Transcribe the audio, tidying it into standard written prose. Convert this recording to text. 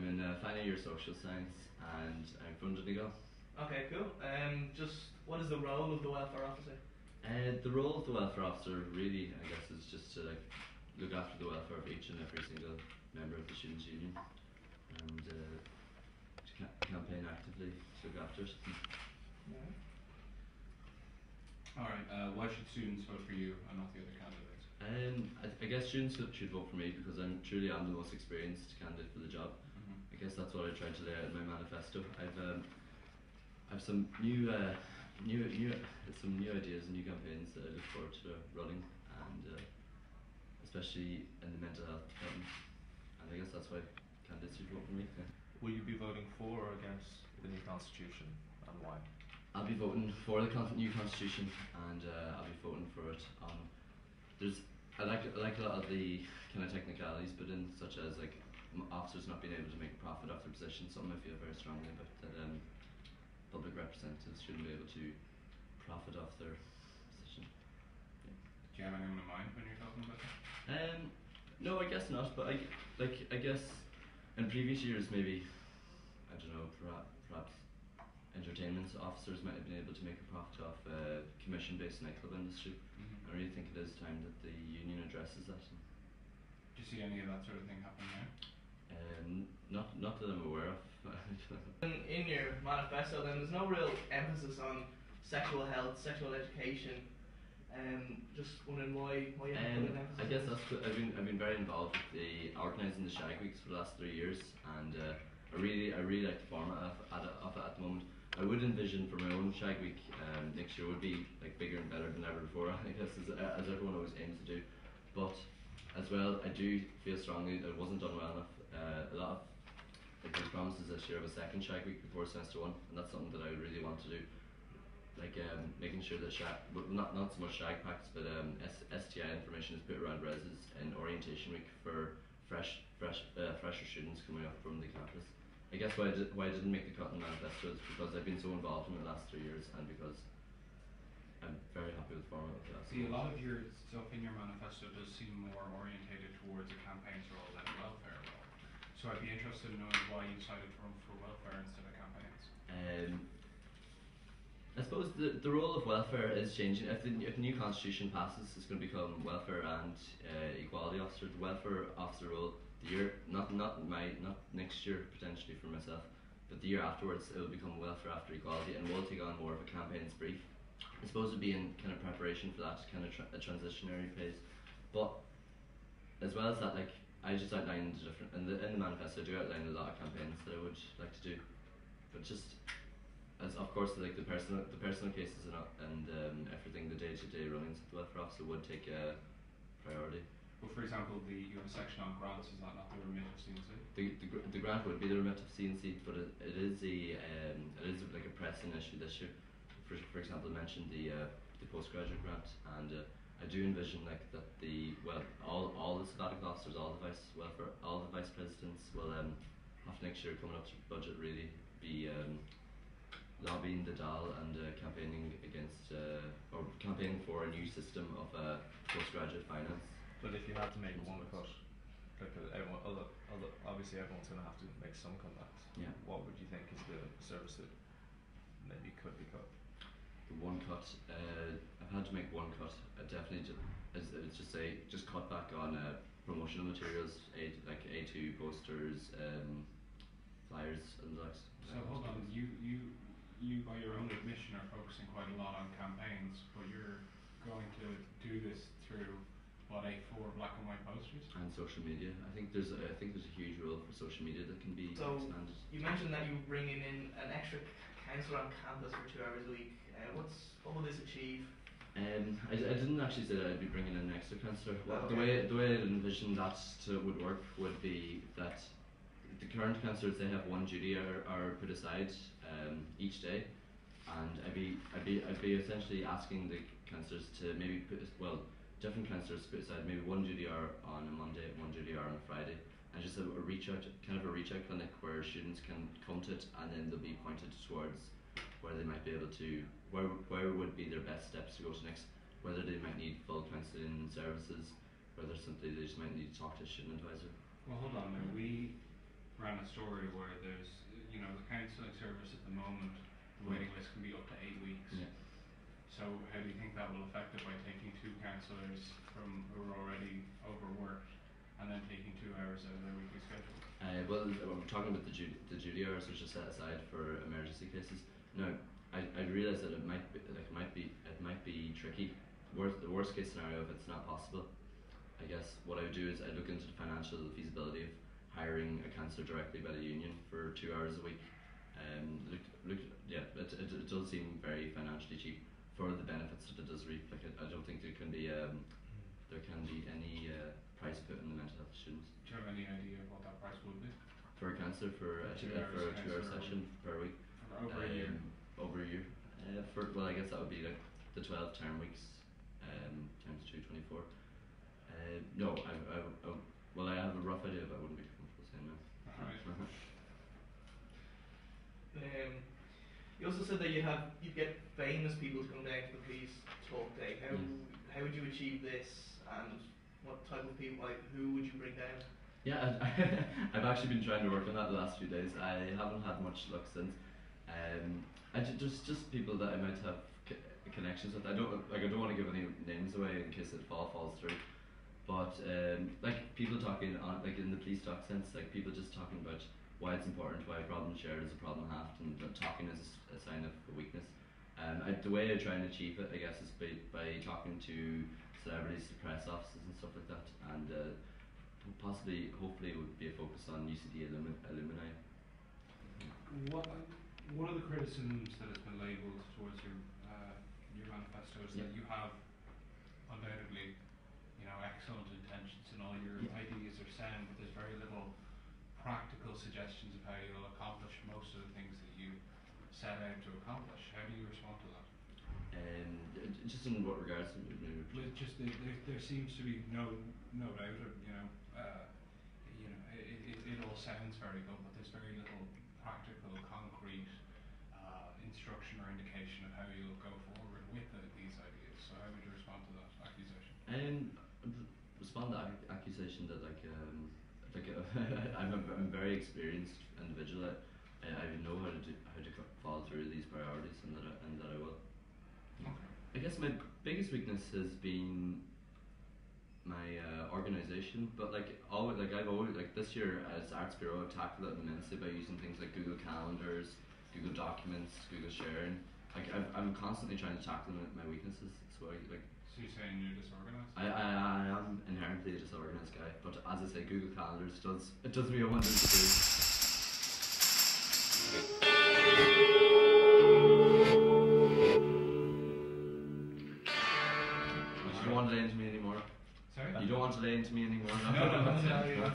I'm in final year social science and I'm from Donegal. Okay, cool. Just what is the role of the welfare officer? The role of the welfare officer really, I guess, is just to look after the welfare of each and every single member of the Students Union and to campaign actively to look after it. Yeah. Alright, why should students vote for you and not the other candidates? I guess students should vote for me because I'm the most experienced candidate for the job. I guess that's what I tried to lay out in my manifesto. I've some new ideas and new campaigns that I look forward to running, and especially in the mental health department. And I guess that's why candidates should vote for me. Will you be voting for or against the new constitution, and why? I'll be voting for the new constitution, and I'll be voting for it. I like a lot of the kind of technicalities, but in such as like officers not being able to make a profit off their position, something I feel very strongly about, that public representatives shouldn't be able to profit off their position. Yeah. Do you have anyone in mind when you're talking about that? No, I guess not. But I guess in previous years, maybe I don't know, perhaps entertainment officers might have been able to make a profit off commission-based nightclub industry. I really think it is time that the union addresses that. Do you see any of that sort of thing happening now? Not that I'm aware of. In your manifesto, then there's no real emphasis on sexual health, sexual education. Just wondering why you haven't put an emphasis. I guess that's what I've been very involved with organising the Shag Weeks for the last 3 years, and I really like the format of it at the moment. I would envision for my own Shag Week next year would be like bigger and better than ever before, I guess, as everyone always aims to do. But as well, I do feel strongly that it wasn't done well enough. A lot of there's promises this year of a second Shag Week before semester 1, and that's something that I really want to do. Like making sure that not so much Shag packs, but STI information is put around reses in orientation week for fresher students coming up from the campus. I guess why I didn't make the cut in the manifesto is because I've been so involved in the last 3 years, and because I'm very happy with the format of the class. See, a lot of your stuff in your manifesto does seem more orientated towards a campaigns role than a welfare role. So I'd be interested in knowing why you decided to run for welfare instead of campaigns. I suppose the role of welfare is changing. If the new constitution passes, it's going to become welfare and equality officer. The welfare officer role, the year not next year potentially for myself, but the year afterwards it will become welfare after equality, and we'll take on more of a campaigns brief. I suppose it'd be in kind of preparation for that kind of a transitionary phase, but as well as that, like I just outlined in the manifesto, I do outline a lot of campaigns that I would like to do, but just as of course like the personal cases and everything, the day-to-day runnings of the welfare officer would take priority. Well, for example, you have a section on grants. Is that not the remit of CNC? The grant would be the remit of CNC, but it is like a pressing issue this year. For example, I mentioned the postgraduate grant, and I do envision like that all the sabbatical officers, all the vice presidents will have next year coming up to budget really be lobbying the DAL and campaigning against or campaigning for a new system of postgraduate finance. But if you had to make one cut, like obviously everyone's going to have to make some cutbacks. Yeah. What would you think is the service that maybe could be cut? The one cut, I've had to make one cut. I definitely just cut back on promotional materials, like A2 posters, flyers and the likes. So hold on, you by your own admission are focusing quite a lot on campaigns, but you're going to do this through what, A4 black and white posters? And social media. I think there's a huge role for social media that can be expanded. You mentioned that you're bringing in an extra counsellor on campus for 2 hours a week. What will this achieve? I didn't actually say that I'd be bringing in an extra counsellor. Okay. The way I envisioned that would work would be that the current counsellors, they have one duty are put aside each day, and I'd be essentially asking the counsellors to maybe different counsellors put aside maybe one duty hour on a Monday, one duty hour on a Friday, and just a reach out clinic where students can come to it, and then they'll be pointed towards where they might be able to, where would be their best steps to go to next, whether they might need full counselling services, whether simply they just might need to talk to a student advisor. Well, hold on now. ran a story where there's, the counselling service at the moment, the waiting list can be up to 8 weeks. Yeah. So how do you think that will affect it by taking 2 counsellors who are already overworked and then taking 2 hours out of their weekly schedule? Well, we're talking about the duty hours, which are set aside for emergency cases. Now, I realise that it might be tricky. The worst case scenario, if it's not possible, I guess what I would do is I'd look into the financial feasibility of hiring a counsellor directly by the union for 2 hours a week. It does seem very financially cheap for the benefits that it does reap. Like I don't think there can be any price put on the mental health students. Do you have any idea what that price would be? For a counsellor for a 2-hour session per week. For over a year. Over a year. I guess that would be like the 12 term weeks times 2, 24. No, I have a rough idea, but I wouldn't be comfortable saying no. Alright. You also said that you'd get famous people to come down to the police talk day. How would you achieve this, and what type of people, who would you bring down? Yeah, I've actually been trying to work on that the last few days. I haven't had much luck since. There's just people that I might have connections with. I don't want to give any names away in case it falls through. But people talking on in the police talk sense, people just talking about why it's important, why a problem shared is a problem halved, and that talking is a sign of a weakness. The way I try and achieve it, I guess, is by talking to celebrities, press offices and stuff like that, and hopefully it would be a focus on UCD alumni. One of the criticisms that has been labelled towards your manifesto is that you have undoubtedly, excellent intentions and all your ideas are sound, but there's very little practical suggestions of how you'll accomplish most of the things that you set out to accomplish. How do you respond to that? Just in what regards? Just there seems to be no doubt of, it all sounds very good, but there's very little practical, concrete instruction or indication of how you'll go forward with these ideas. So how would you respond to that accusation? Respond to accusation that I'm a very experienced individual. I know how to follow through these priorities, and that I will. Okay. I guess my biggest weakness has been my organisation, but I've always this year as Arts Bureau I've tackled it immensely by using things like Google Calendars, Google Documents, Google Sharing. I'm constantly trying to tackle my weaknesses. So So you're saying you're disorganised? I am inherently a disorganised guy, but as I say, Google Calendars does me a wonder to do. You don't want to lay into me anymore? Sorry? You don't want to lay into me anymore? No.